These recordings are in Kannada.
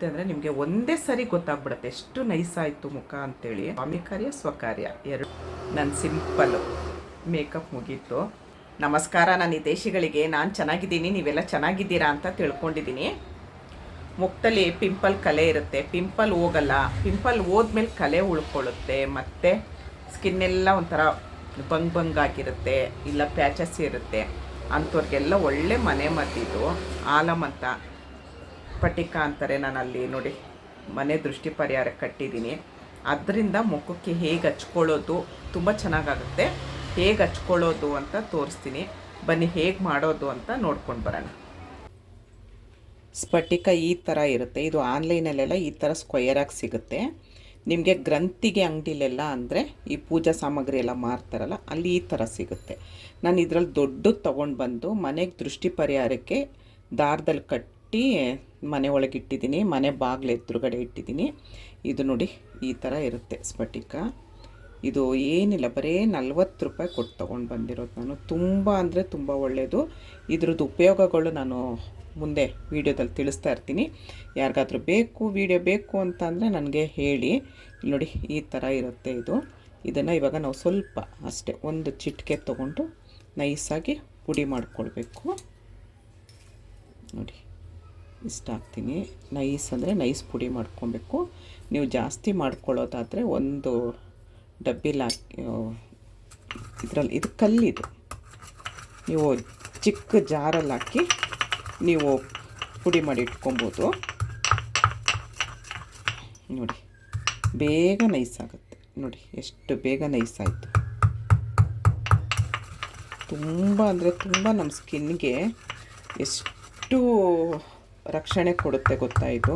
ಅಂದರೆ ನಿಮಗೆ ಒಂದೇ ಸರಿ ಗೊತ್ತಾಗ್ಬಿಡುತ್ತೆ ಎಷ್ಟು ನೈಸ್ ಆಯಿತು ಮುಖ ಅಂತೇಳಿ. ಸ್ವಾಮಿ ಕಾರ್ಯ ಸ್ವಕಾರ್ಯ ಎರಡು ನನ್ನ ಸಿಂಪಲ್ಲು ಮೇಕಪ್ ಮುಗೀತು. ನಮಸ್ಕಾರ ನನ್ನ ಹಿತೈಷಿಗಳಿಗೆ. ನಾನು ಚೆನ್ನಾಗಿದ್ದೀನಿ, ನೀವೆಲ್ಲ ಚೆನ್ನಾಗಿದ್ದೀರಾ ಅಂತ ತಿಳ್ಕೊಂಡಿದ್ದೀನಿ. ಮುಖದಲ್ಲಿ ಪಿಂಪಲ್ ಕಲೆ ಇರುತ್ತೆ, ಪಿಂಪಲ್ ಹೋಗಲ್ಲ, ಪಿಂಪಲ್ ಹೋದ್ಮೇಲೆ ಕಲೆ ಉಳ್ಕೊಳ್ಳುತ್ತೆ, ಮತ್ತು ಸ್ಕಿನ್ನೆಲ್ಲ ಒಂಥರ ಬಂಗಾಗಿರುತ್ತೆ, ಇಲ್ಲ ಪ್ಯಾಚಸ್ ಇರುತ್ತೆ. ಅಂಥವ್ರಿಗೆಲ್ಲ ಒಳ್ಳೆ ಮನೆ ಮದ್ದಿದು ಆಲಮ್ ಅಂತ ಪಟಿಕಾ ಅಂತಾರೆ. ನಾನು ಅಲ್ಲಿ ನೋಡಿ ಮನೆ ದೃಷ್ಟಿ ಪರಿಹಾರ ಕಟ್ಟಿದ್ದೀನಿ. ಅದರಿಂದ ಮುಖಕ್ಕೆ ಹೇಗೆ ಹಚ್ಕೊಳ್ಳೋದು ತುಂಬ ಚೆನ್ನಾಗಾಗುತ್ತೆ. ಹೇಗೆ ಹಚ್ಕೊಳ್ಳೋದು ಅಂತ ತೋರಿಸ್ತೀನಿ, ಬನ್ನಿ ಹೇಗೆ ಮಾಡೋದು ಅಂತ ನೋಡ್ಕೊಂಡು ಬರೋಣ. ಸ್ಫಟಿಕ ಈ ಥರ ಇರುತ್ತೆ, ಇದು ಆನ್ಲೈನಲ್ಲೆಲ್ಲ ಈ ಥರ ಸ್ಕ್ವಯರಾಗಿ ಸಿಗುತ್ತೆ. ನಿಮಗೆ ಗ್ರಂಥಿಗೆ ಅಂಗಡಿಲೆಲ್ಲ ಅಂದರೆ ಈ ಪೂಜಾ ಸಾಮಗ್ರಿ ಎಲ್ಲ ಮಾರ್ತಾರಲ್ಲ ಅಲ್ಲಿ ಈ ಥರ ಸಿಗುತ್ತೆ. ನಾನು ಇದರಲ್ಲಿ ದೊಡ್ಡದು ತೊಗೊಂಡು ಬಂದು ಮನೆಗೆ ದೃಷ್ಟಿ ಪರಿಹಾರಕ್ಕೆ ದಾರದಲ್ಲಿ ಕಟ್ಟಿ ಮನೆ ಒಳಗೆ ಇಟ್ಟಿದ್ದೀನಿ, ಮನೆ ಬಾಗಿಲು ಎದುರುಗಡೆ ಇಟ್ಟಿದ್ದೀನಿ. ಇದು ನೋಡಿ ಈ ಥರ ಇರುತ್ತೆ ಸ್ಫಟಿಕ. ಇದು ಏನಿಲ್ಲ, ಬರೀ 40 ರೂಪಾಯಿ ಕೊಟ್ಟು ತೊಗೊಂಡು ಬಂದಿರೋದು ನಾನು. ತುಂಬ ಅಂದರೆ ತುಂಬ ಒಳ್ಳೆಯದು. ಇದ್ರದ್ದು ಉಪಯೋಗಗಳು ನಾನು ಮುಂದೆ ವೀಡಿಯೋದಲ್ಲಿ ತಿಳಿಸ್ತಾ ಇರ್ತೀನಿ. ಯಾರಿಗಾದ್ರೂ ವಿಡಿಯೋ ಬೇಕು ಅಂತ ಅಂದರೆ ನನಗೆ ಹೇಳಿ. ನೋಡಿ ಈ ಥರ ಇರುತ್ತೆ ಇದು. ಇದನ್ನು ಇವಾಗ ನಾವು ಸ್ವಲ್ಪ ಅಷ್ಟೇ ಒಂದು ಚಿಟಿಕೆ ತೊಗೊಂಡು ನೈಸಾಗಿ ಪುಡಿ ಮಾಡ್ಕೊಳ್ಬೇಕು. ನೋಡಿ ಇಷ್ಟ ಹಾಕ್ತೀನಿ. ನೈಸ್ ಅಂದರೆ ನೈಸ್ ಪುಡಿ ಮಾಡ್ಕೊಬೇಕು. ನೀವು ಜಾಸ್ತಿ ಮಾಡ್ಕೊಳ್ಳೋದಾದರೆ ಒಂದು ಡಬ್ಬಿಲಿ ಹಾಕಿ ಇದರಲ್ಲಿ, ಇದು ಕಲ್ಲಿದು, ನೀವು ಚಿಕ್ಕ ಜಾರಲ್ಲಿ ಹಾಕಿ ನೀವು ಪುಡಿ ಮಾಡಿ ಇಟ್ಕೊಬೋದು. ನೋಡಿ ಬೇಗ ನೈಸ್ ಆಗುತ್ತೆ. ನೋಡಿ ಎಷ್ಟು ಬೇಗ ನೈಸ್ ಆಯಿತು. ತುಂಬ ಅಂದರೆ ತುಂಬ ನಮ್ಮ ಸ್ಕಿನ್ಗೆ ಎಷ್ಟು ರಕ್ಷಣೆ ಕೊಡುತ್ತೆ ಗೊತ್ತಾ ಇದು.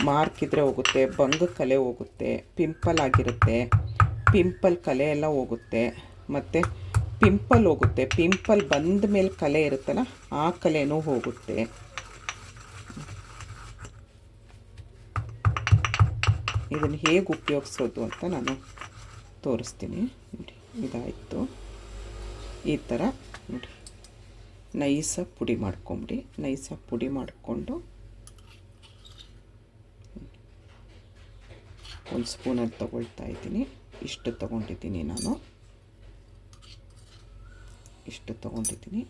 ಮಾರ್ಕ್ ಇದ್ದರೆ ಹೋಗುತ್ತೆ, ಬಂಗ ಕಲೆ ಹೋಗುತ್ತೆ, ಪಿಂಪಲ್ ಆಗಿರುತ್ತೆ ಪಿಂಪಲ್ ಕಲೆ ಎಲ್ಲ ಹೋಗುತ್ತೆ, ಮತ್ತು ಪಿಂಪಲ್ ಹೋಗುತ್ತೆ. ಪಿಂಪಲ್ ಬಂದ ಮೇಲೆ ಕಲೆ ಇರುತ್ತಲ್ಲ ಆ ಕಲೆನೂ ಹೋಗುತ್ತೆ. ಇದನ್ನು ಹೇಗೆ ಉಪಯೋಗಿಸೋದು ಅಂತ ನಾನು ತೋರಿಸ್ತೀನಿ. ನೋಡಿ ಇದಾಯಿತು. ಈ ಥರ ನೋಡಿ ನೈಸಾಗಿ ಪುಡಿ ಮಾಡ್ಕೊಂಬಿಡಿ. ನೈಸಾಗಿ ಪುಡಿ ಮಾಡಿಕೊಂಡು ಒಂದು ಸ್ಪೂನಲ್ಲಿ ತೊಗೊಳ್ತಾ ಇದ್ದೀನಿ. ಇಷ್ಟು ತೊಗೊಂಡಿದ್ದೀನಿ ನಾನು, ಇಷ್ಟು ತೊಗೊಂಡಿದ್ದೀನಿ.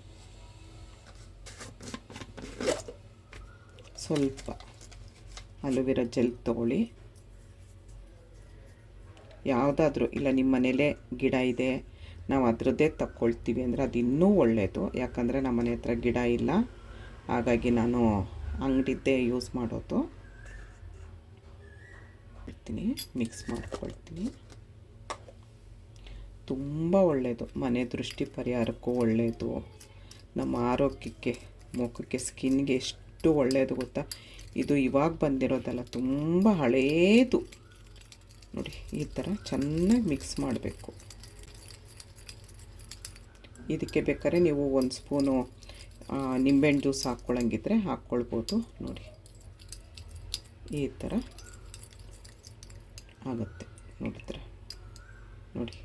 ಸ್ವಲ್ಪ ಅಲೋವೆರಾ ಜೆಲ್ ತೊಗೊಳ್ಳಿ. ಯಾವುದಾದ್ರೂ, ಇಲ್ಲ ನಿಮ್ಮ ಮನೇಲೇ ಗಿಡ ಇದೆ ನಾವು ಅದರದ್ದೇ ತಗೊಳ್ತೀವಿ ಅಂದರೆ ಅದು ಇನ್ನೂ ಒಳ್ಳೆಯದು. ಯಾಕಂದರೆ ನಮ್ಮ ಮನೆ ಹತ್ರ ಗಿಡ ಇಲ್ಲ, ಹಾಗಾಗಿ ನಾನು ಅಂಗಡಿದ್ದೇ ಯೂಸ್ ಮಾಡೋದು. ಇರ್ತೀನಿ, ಮಿಕ್ಸ್ ಮಾಡ್ಕೊಳ್ತೀನಿ. ತುಂಬ ಒಳ್ಳೆಯದು, ಮನೆ ದೃಷ್ಟಿ ಪರಿಹಾರಕ್ಕೂ ಒಳ್ಳೆಯದು, ನಮ್ಮ ಆರೋಗ್ಯಕ್ಕೆ, ಮುಖಕ್ಕೆ, ಸ್ಕಿನ್ಗೆ ಎಷ್ಟು ಒಳ್ಳೆಯದು ಗೊತ್ತಾ. ಇದು ಇವಾಗ ಬಂದಿರೋದಲ್ಲ, ತುಂಬ ಹಳೇದು. ನೋಡಿ ಈ ಥರ ಚೆನ್ನಾಗಿ ಮಿಕ್ಸ್ ಮಾಡಬೇಕು. ಇದಕ್ಕೆ ಬೇಕಾದ್ರೆ ನೀವು ಒಂದು ಸ್ಪೂನು ನಿಂಬೆಹಣ್ಣು ಜ್ಯೂಸ್ ಹಾಕ್ಕೊಳ್ಳಂಗಿದ್ರೆ ಹಾಕ್ಕೊಳ್ಬೋದು. ನೋಡಿ ಈ ಥರ ಆಗುತ್ತೆ. ನೋಡಿದ್ರೆ ನೋಡಿ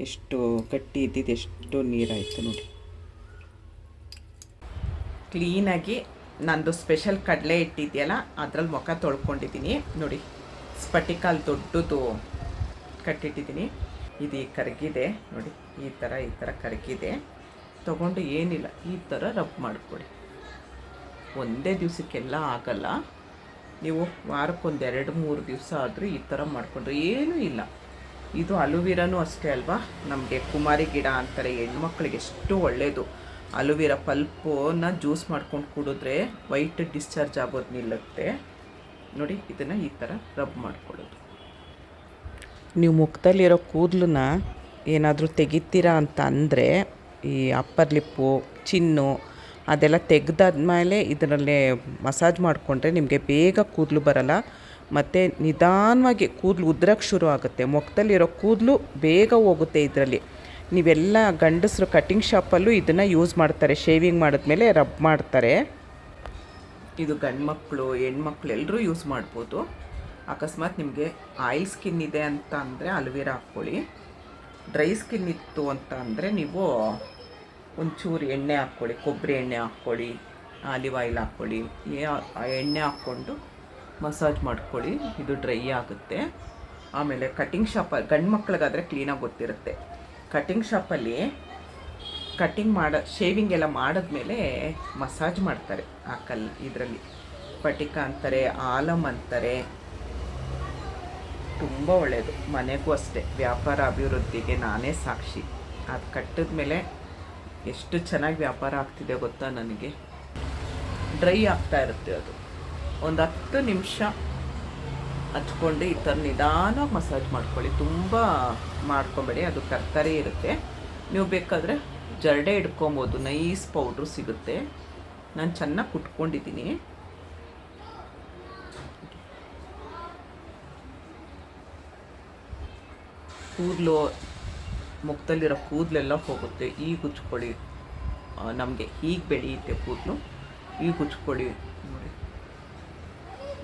ಎಷ್ಟು ಗಟ್ಟಿ ಇದ್ದಿದ್ದು, ಎಷ್ಟು ನೀರಾಯಿತು ನೋಡಿ. ಕ್ಲೀನಾಗಿ ನಂದು ಸ್ಪೆಷಲ್ ಕಡಲೆ ಇಟ್ಟಿದೆಯಲ್ಲ ಅದರಲ್ಲಿ ಮುಖ ತೊಳ್ಕೊಂಡಿದ್ದೀನಿ. ನೋಡಿ ಸ್ಫಟಿಕಲ್ ದೊಡ್ಡದು ಕಟ್ಟಿಟ್ಟಿದ್ದೀನಿ. ಇದು ಕರಗಿದೆ ನೋಡಿ, ಈ ಥರ ಕರಗಿದೆ. ತೊಗೊಂಡು ಏನಿಲ್ಲ, ಈ ಥರ ರಬ್ ಮಾಡಿಕೊಡಿ. ಒಂದೇ ದಿವಸಕ್ಕೆಲ್ಲ ಆಗಲ್ಲ, ನೀವು ವಾರಕ್ಕೊಂದು 2-3 ದಿವಸ ಆದರೂ ಈ ಥರ ಮಾಡಿಕೊಂಡ್ರೆ ಏನೂ ಇಲ್ಲ. ಇದು ಅಲೋವೆರಾನೂ ಅಷ್ಟೇ ಅಲ್ವಾ, ನಮಗೆ ಕುಮಾರಿ ಗಿಡ ಅಂತಾರೆ, ಹೆಣ್ಮಕ್ಳಿಗೆ ಎಷ್ಟು ಒಳ್ಳೆಯದು. ಅಲೋವೆರಾ ಪಲ್ಪನ್ನ ಜ್ಯೂಸ್ ಮಾಡ್ಕೊಂಡು ಕುಡಿದ್ರೆ ವೈಟ್ ಡಿಸ್ಚಾರ್ಜ್ ಆಗೋದು ನಿಲ್ಲುತ್ತೆ. ನೋಡಿ ಇದನ್ನು ಈ ಥರ ರಬ್ ಮಾಡ್ಕೊಳ್ಳೋದು. ನೀವು ಮುಖದಲ್ಲಿರೋ ಕೂದಲನ್ನ ಏನಾದರೂ ತೆಗಿತೀರಾ ಅಂತ ಅಂದರೆ ಈ ಅಪ್ಪರ್ ಲಿಪ್ಪು, ಚಿನ್ನು ಅದೆಲ್ಲ ತೆಗೆದಾದ್ಮೇಲೆ ಇದರಲ್ಲೇ ಮಸಾಜ್ ಮಾಡಿಕೊಂಡ್ರೆ ನಿಮಗೆ ಬೇಗ ಕೂದಲು ಬರಲ್ಲ, ಮತ್ತು ನಿಧಾನವಾಗಿ ಕೂದಲು ಉದ್ರಕ್ಕೆ ಶುರು ಆಗುತ್ತೆ. ಮುಖದಲ್ಲಿರೋ ಕೂದಲು ಬೇಗ ಹೋಗುತ್ತೆ ಇದರಲ್ಲಿ. ನೀವೆಲ್ಲ ಗಂಡಸರು ಕಟ್ಟಿಂಗ್ ಶಾಪಲ್ಲೂ ಇದನ್ನು ಯೂಸ್ ಮಾಡ್ತಾರೆ, ಶೇವಿಂಗ್ ಮಾಡಿದ್ಮೇಲೆ ರಬ್ ಮಾಡ್ತಾರೆ. ಇದು ಗಂಡು ಮಕ್ಕಳು, ಹೆಣ್ಮಕ್ಳು ಎಲ್ಲರೂ ಯೂಸ್ ಮಾಡ್ಬೋದು. ಅಕಸ್ಮಾತ್ ನಿಮಗೆ ಆಯಿಲ್ ಸ್ಕಿನ್ ಇದೆ ಅಂತ ಅಂದರೆ ಅಲೋವೆರಾ ಹಾಕ್ಕೊಳ್ಳಿ. ಡ್ರೈ ಸ್ಕಿನ್ ಇತ್ತು ಅಂತ ಅಂದರೆ ನೀವು ಒಂಚೂರು ಎಣ್ಣೆ ಹಾಕ್ಕೊಳ್ಳಿ, ಕೊಬ್ಬರಿ ಎಣ್ಣೆ ಹಾಕ್ಕೊಳ್ಳಿ, ಆಲಿವ್ ಆಯಿಲ್ ಹಾಕ್ಕೊಳ್ಳಿ. ಎಣ್ಣೆ ಹಾಕ್ಕೊಂಡು ಮಸಾಜ್ ಮಾಡ್ಕೊಳ್ಳಿ, ಇದು ಡ್ರೈ ಆಗುತ್ತೆ. ಆಮೇಲೆ ಕಟಿಂಗ್ ಶಾಪ್ ಗಂಡು ಮಕ್ಳಿಗಾದರೆ ಕ್ಲೀನಾಗಿ ಗೊತ್ತಿರುತ್ತೆ. ಕಟಿಂಗ್ ಶಾಪಲ್ಲಿ ಕಟಿಂಗ್ ಶೇವಿಂಗ್ ಎಲ್ಲ ಮಾಡಿದ್ಮೇಲೆ ಮಸಾಜ್ ಮಾಡ್ತಾರೆ ಆ ಇದರಲ್ಲಿ ಪಟಿಕ ಅಂತಾರೆ, ಆಲಮ್ ಅಂತಾರೆ. ತುಂಬ ಒಳ್ಳೆಯದು. ಮನೆಗೂ ಅಷ್ಟೇ, ವ್ಯಾಪಾರ ಅಭಿವೃದ್ಧಿಗೆ ನಾನೇ ಸಾಕ್ಷಿ. ಅದು ಕಟ್ಟಿದ ಮೇಲೆ ಎಷ್ಟು ಚೆನ್ನಾಗಿ ವ್ಯಾಪಾರ ಆಗ್ತಿದೆ ಗೊತ್ತಾ ನನಗೆ. ಡ್ರೈ ಆಗ್ತಾ ಇರುತ್ತೆ ಅದು. ಒಂದು 10 ನಿಮಿಷ ಹಚ್ಕೊಂಡು ಈ ಥರ ನಿಧಾನವಾಗಿ ಮಸಾಜ್ ಮಾಡ್ಕೊಳ್ಳಿ. ತುಂಬ ಮಾಡ್ಕೊಬೇಡಿ, ಅದು ತರಕಾರಿ ಇರುತ್ತೆ. ನೀವು ಬೇಕಾದರೆ ಜರಡೆ ಹಿಡ್ಕೊಬೋದು, ನೈಸ್ ಪೌಡ್ರು ಸಿಗುತ್ತೆ. ನಾನು ಚೆನ್ನಾಗಿ ಕುಟ್ಕೊಂಡಿದ್ದೀನಿ. ಕೂದಲು, ಮುಖದಲ್ಲಿರೋ ಕೂದಲೆಲ್ಲ ಹೋಗುತ್ತೆ. ಈಗ ಉಚ್ಕೊಳ್ಳಿ, ನಮಗೆ ಹೀಗೆ ಬೆಳೆಯುತ್ತೆ ಕೂದಲು. ಈಗ ಉಚ್ಕೊಳ್ಳಿ ನೋಡಿ,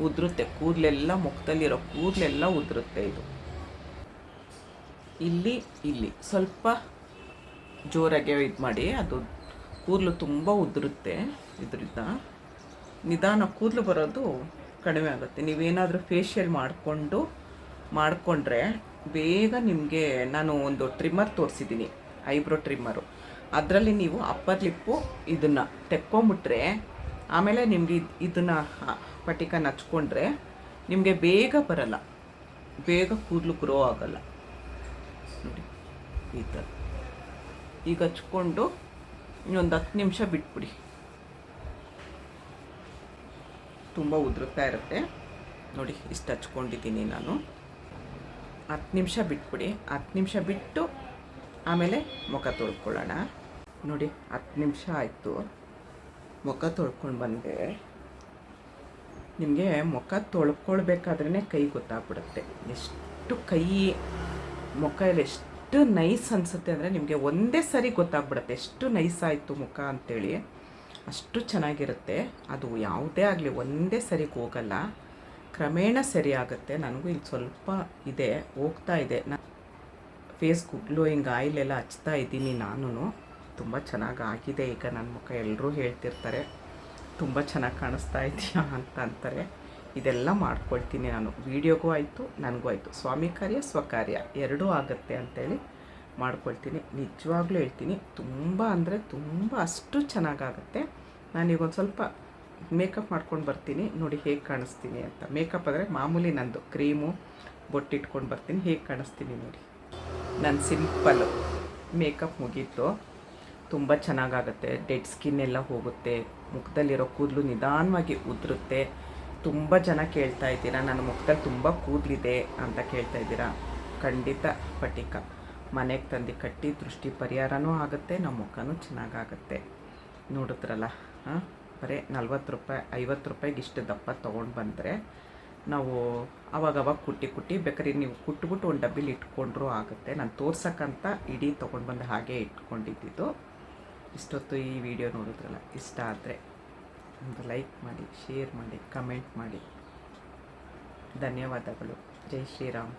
ಉದುರುತ್ತೆ ಕೂದಲೆಲ್ಲ, ಮುಖದಲ್ಲಿರೋ ಕೂದಲೆಲ್ಲ ಉದುರುತ್ತೆ. ಇದು ಇಲ್ಲಿ ಸ್ವಲ್ಪ ಜೋರಾಗೆ ಇದು ಮಾಡಿ, ಅದು ಕೂದಲು ತುಂಬ ಉದುರುತ್ತೆ. ಇದರಿಂದ ನಿಧಾನ ಕೂದಲು ಬರೋದು ಕಡಿಮೆ ಆಗುತ್ತೆ. ನೀವೇನಾದರೂ ಫೇಶಿಯಲ್ ಮಾಡಿಕೊಂಡ್ರೆ ಬೇಗ ನಿಮಗೆ, ನಾನು ಒಂದು ಟ್ರಿಮ್ಮರ್ ತೋರಿಸಿದ್ದೀನಿ, ಐಬ್ರೋ ಟ್ರಿಮ್ಮರು. ಅದರಲ್ಲಿ ನೀವು ಅಪ್ಪರ್ ಲಿಪ್ಪು ಇದನ್ನು ತೆಕ್ಕೊಂಬಿಟ್ರೆ, ಆಮೇಲೆ ನಿಮಗೆ ಇದನ್ನು ಪಟಿಕನ ಹಚ್ಕೊಂಡ್ರೆ ನಿಮಗೆ ಬೇಗ ಬರಲ್ಲ, ಬೇಗ ಕೂದಲು ಗ್ರೋ ಆಗಲ್ಲ ನೋಡಿ. ಈ ಥರ ಈಗ ಹಚ್ಕೊಂಡು ಇನ್ನೊಂದು 10 ನಿಮಿಷ ಬಿಟ್ಬಿಡಿ. ತುಂಬ ಉದುರುತ್ತಾ ಇರುತ್ತೆ ನೋಡಿ. ಇಷ್ಟು ಹಚ್ಕೊಂಡಿದ್ದೀನಿ ನಾನು. 10 ನಿಮಿಷ ಬಿಟ್ಬಿಡಿ. 10 ನಿಮಿಷ ಬಿಟ್ಟು ಆಮೇಲೆ ಮುಖ ತೊಳ್ಕೊಳ್ಳೋಣ. ನೋಡಿ 10 ನಿಮಿಷ ಆಯಿತು, ಮುಖ ತೊಳ್ಕೊಂಡು ಬಂದೆ. ನಿಮಗೆ ಮುಖ ತೊಳ್ಕೊಳ್ಬೇಕಾದ್ರೇ ಕೈ ಗೊತ್ತಾಗ್ಬಿಡುತ್ತೆ, ಎಷ್ಟು ಕೈ ಮುಖ ಎಲ್ಲ ಎಷ್ಟು ನೈಸ್ ಅನಿಸುತ್ತೆ ಅಂದರೆ ನಿಮಗೆ ಒಂದೇ ಸರಿ ಗೊತ್ತಾಗ್ಬಿಡುತ್ತೆ ಎಷ್ಟು ನೈಸ್ ಆಯಿತು ಮುಖ ಅಂಥೇಳಿ. ಅಷ್ಟು ಚೆನ್ನಾಗಿರುತ್ತೆ ಅದು. ಯಾವುದೇ ಆಗಲಿ ಒಂದೇ ಸರಿಗೆ ಹೋಗಲ್ಲ, ಕ್ರಮೇಣ ಸರಿ ಆಗುತ್ತೆ. ನನಗೂ ಇಲ್ಲಿ ಸ್ವಲ್ಪ ಇದೆ, ಹೋಗ್ತಾ ಇದೆ. ನಾನು ಫೇಸ್ ಗ್ಲೋಯಿಂಗ್ ಆಯಿಲ್ ಎಲ್ಲ ಹಚ್ತಾ ಇದ್ದೀನಿ ನಾನು. ತುಂಬ ಚೆನ್ನಾಗಿ ಆಗಿದೆ ಈಗ ನನ್ನ ಮುಖ. ಎಲ್ಲರೂ ಹೇಳ್ತಿರ್ತಾರೆ ತುಂಬ ಚೆನ್ನಾಗಿ ಕಾಣಿಸ್ತಾ ಇದೆಯಾ ಅಂತ ಅಂತಾರೆ. ಇದೆಲ್ಲ ಮಾಡ್ಕೊಳ್ತೀನಿ ನಾನು. ವೀಡಿಯೋಗೂ ಆಯಿತು, ನನಗೂ ಆಯಿತು. ಸ್ವಾಮಿ ಕಾರ್ಯ ಸ್ವಕಾರ್ಯ ಎರಡೂ ಆಗುತ್ತೆ ಅಂಥೇಳಿ ಮಾಡ್ಕೊಳ್ತೀನಿ. ನಿಜವಾಗ್ಲೂ ಹೇಳ್ತೀನಿ, ತುಂಬ ಅಂದರೆ ತುಂಬ ಅಷ್ಟು ಚೆನ್ನಾಗಾಗುತ್ತೆ. ನಾನೀಗ ಒಂದು ಸ್ವಲ್ಪ ಮೇಕಪ್ ಮಾಡ್ಕೊಂಡು ಬರ್ತೀನಿ, ನೋಡಿ ಹೇಗೆ ಕಾಣಿಸ್ತೀನಿ ಅಂತ. ಮೇಕಪ್ ಅಂದರೆ ಮಾಮೂಲಿ ನಂದು ಕ್ರೀಮು ಬೊಟ್ಟಿಟ್ಕೊಂಡು ಬರ್ತೀನಿ, ಹೇಗೆ ಕಾಣಿಸ್ತೀನಿ ನೋಡಿ. ನಾನು ಸಿಂಪಲ್ಲು ಮೇಕಪ್ ಮುಗೀತು. ತುಂಬ ಚೆನ್ನಾಗಾಗುತ್ತೆ. ಡೆಡ್ ಸ್ಕಿನ್ ಎಲ್ಲ ಹೋಗುತ್ತೆ, ಮುಖದಲ್ಲಿರೋ ಕೂದಲು ನಿಧಾನವಾಗಿ ಉದುರುತ್ತೆ. ತುಂಬ ಜನ ಕೇಳ್ತಾ ಇದ್ದೀರಾ ನನ್ನ ಮುಖದಲ್ಲಿ ತುಂಬ ಕೂದಲಿದೆ ಅಂತ ಕೇಳ್ತಾ ಇದ್ದೀರಾ. ಖಂಡಿತ ಪಟಿಕ ಮನೆಗೆ ತಂದು ಕಟ್ಟಿ ದೃಷ್ಟಿ ಪರಿಹಾರನೂ ಆಗುತ್ತೆ, ನಮ್ಮ ಮುಖನೂ ಚೆನ್ನಾಗಾಗುತ್ತೆ. ನೋಡಿದ್ರಲ್ಲ, ಬರೀ 40 ರೂಪಾಯಿ 50 ರೂಪಾಯಿಗೆ ಇಷ್ಟು ದಪ್ಪ ತೊಗೊಂಡು ಬಂದರೆ ನಾವು ಅವಾಗವಾಗ ಕುಟ್ಟಿ ಬೇಕಾದ್ರೆ ನೀವು ಕುಟ್ಬಿಟ್ಟು ಒಂದು ಡಬ್ಬಿಲಿ ಇಟ್ಕೊಂಡ್ರೂ ಆಗುತ್ತೆ. ನಾನು ತೋರ್ಸಕ್ಕಂತ ಇಡೀ ತೊಗೊಂಡು ಬಂದು ಹಾಗೆ ಇಟ್ಕೊಂಡಿದ್ದು. ಇಷ್ಟೊತ್ತು ಈ ವಿಡಿಯೋ ನೋಡಿದ್ರಲ್ಲ, ಇಷ್ಟ ಆದರೆ ಒಂದು ಲೈಕ್ ಮಾಡಿ, ಶೇರ್ ಮಾಡಿ, ಕಮೆಂಟ್ ಮಾಡಿ. ಧನ್ಯವಾದಗಳು. ಜೈ ಶ್ರೀರಾಮ್.